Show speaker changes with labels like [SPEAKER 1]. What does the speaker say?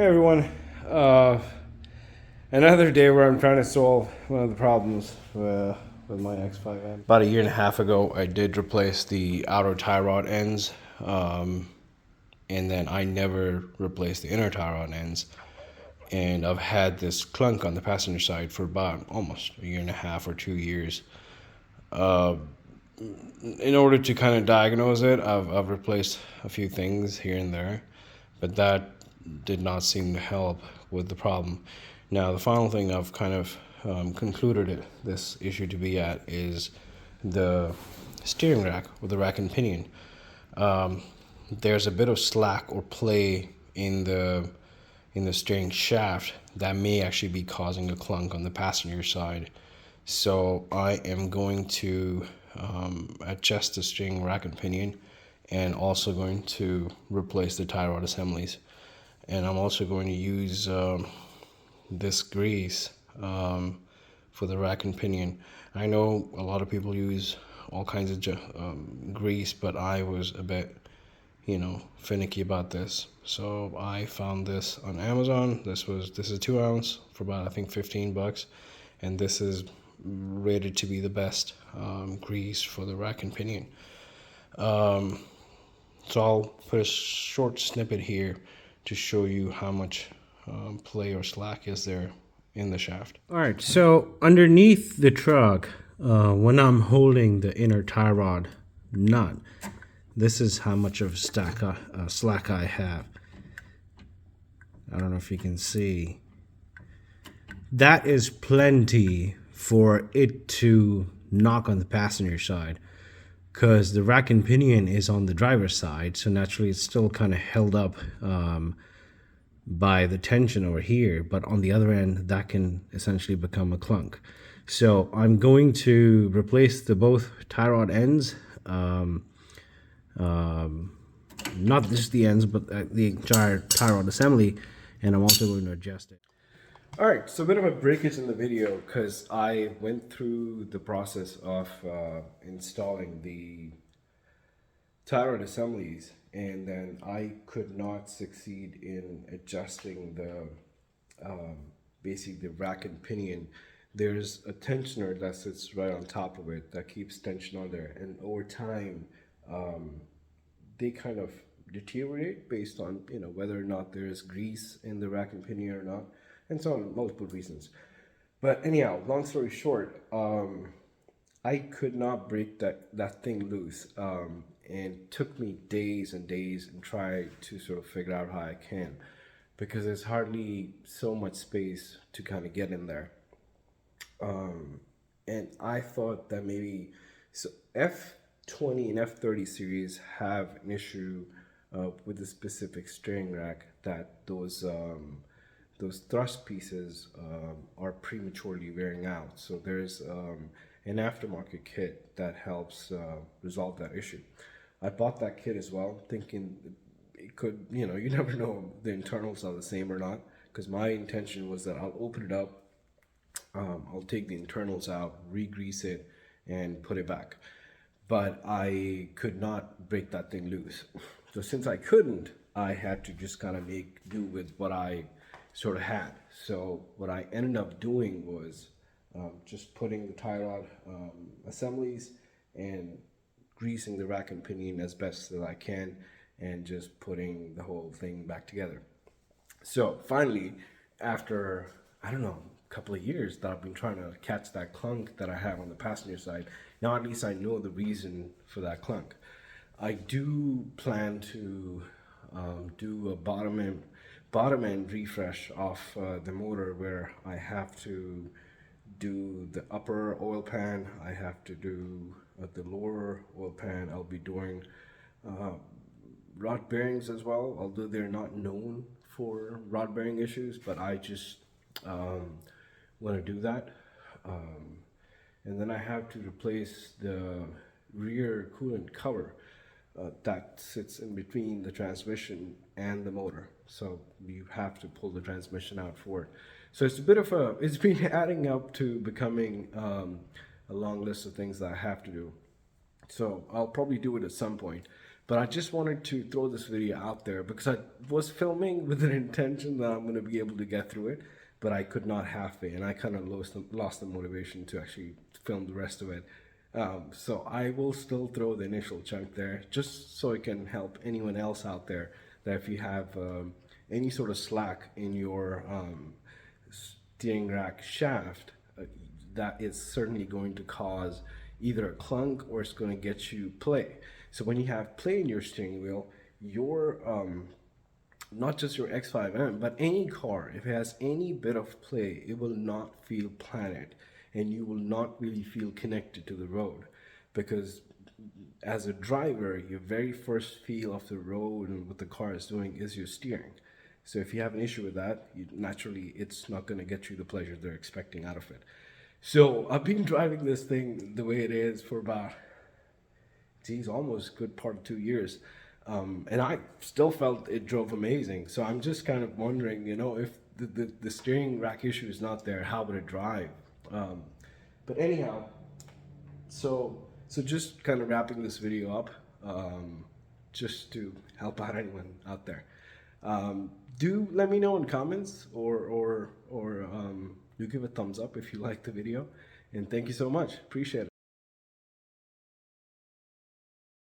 [SPEAKER 1] Hey everyone, another day where I'm trying to solve one of the problems with my X5M. About a year and a half ago, I did replace the outer tie rod ends, and then I never replaced the inner tie rod ends. And I've had this clunk on the passenger side for about almost a year and a half or 2 years. In order to kind of diagnose it, I've replaced a few things here and there, but that did not seem to help with the problem. Now, the final thing I've kind of concluded this issue to be at is the steering rack or the rack and pinion. There's a bit of slack or play in the steering shaft that may actually be causing a clunk on the passenger side. So I am going to adjust the steering rack and pinion, and also going to replace the tie rod assemblies. And I'm also going to use this grease for the rack and pinion. I know a lot of people use all kinds of grease, but I was a bit, finicky about this. So I found this on Amazon. This is 2 ounce for about, I think, $15, and this is rated to be the best grease for the rack and pinion. So I'll put a short snippet here to show you how much play or slack is there in the shaft. All right, so underneath the truck, when I'm holding the inner tie rod nut, this is how much of slack I have. I don't know if you can see. That is plenty for it to knock on the passenger side, because the rack and pinion is on the driver's side, so naturally it's still kind of held up by the tension over here, but on the other end that can essentially become a clunk. So I'm going to replace both tie rod ends, not just the ends, but the entire tie rod assembly, and I'm also going to adjust it. Alright, so a bit of a breakage in the video because I went through the process of installing the tie rod assemblies, and then I could not succeed in adjusting basically the rack and pinion. There's a tensioner that sits right on top of it that keeps tension on there, and over time they kind of deteriorate based on whether or not there is grease in the rack and pinion or not, and so on, multiple reasons. But anyhow, long story short, I could not break that thing loose, and it took me days and days and try to sort of figure out how I can, because there's hardly so much space to kind of get in there. And I thought that maybe, so F20 and F30 series have an issue with the specific steering rack, that those thrust pieces are prematurely wearing out. So there's an aftermarket kit that helps resolve that issue. I bought that kit as well, thinking it could, you never know if the internals are the same or not, because my intention was that I'll open it up, I'll take the internals out, re-grease it, and put it back. But I could not break that thing loose. So since I couldn't, I had to just kind of make do with what I sort of had. So what I ended up doing was just putting the tie rod assemblies and greasing the rack and pinion as best that I can, and just putting the whole thing back together. So finally, after, I don't know, a couple of years that I've been trying to catch that clunk that I have on the passenger side, now at least I know the reason for that clunk. I do plan to do a bottom end refresh off the motor, where I have to do the upper oil pan, I have to do the lower oil pan. I'll be doing rod bearings as well, although they're not known for rod bearing issues, but I just want to do that. And then I have to replace the rear coolant cover that sits in between the transmission and the motor, so you have to pull the transmission out for it. So it's a bit of it's been adding up to becoming a long list of things that I have to do. So I'll probably do it at some point, But I just wanted to throw this video out there because I was filming with an intention that I'm going to be able to get through it, but I could not halfway, and I kind of lost the motivation to actually film the rest of it. So I will still throw the initial chunk there just so it can help anyone else out there that if you have any sort of slack in your steering rack shaft, that is certainly going to cause either a clunk or it's going to get you play. So when you have play in your steering wheel, your not just your X5M, but any car, if it has any bit of play, it will not feel planted and you will not really feel connected to the road, because as a driver, your very first feel of the road and what the car is doing is your steering. So if you have an issue with that, naturally it's not going to get you the pleasure they're expecting out of it. So I've been driving this thing the way it is for about, geez, almost a good part of 2 years. And I still felt it drove amazing. So I'm just kind of wondering, you know, if the steering rack issue is not there, how would it drive? But anyhow, so just kind of wrapping this video up, just to help out anyone out there. Do let me know in comments or do give a thumbs up if you liked the video. And thank you so much. Appreciate it.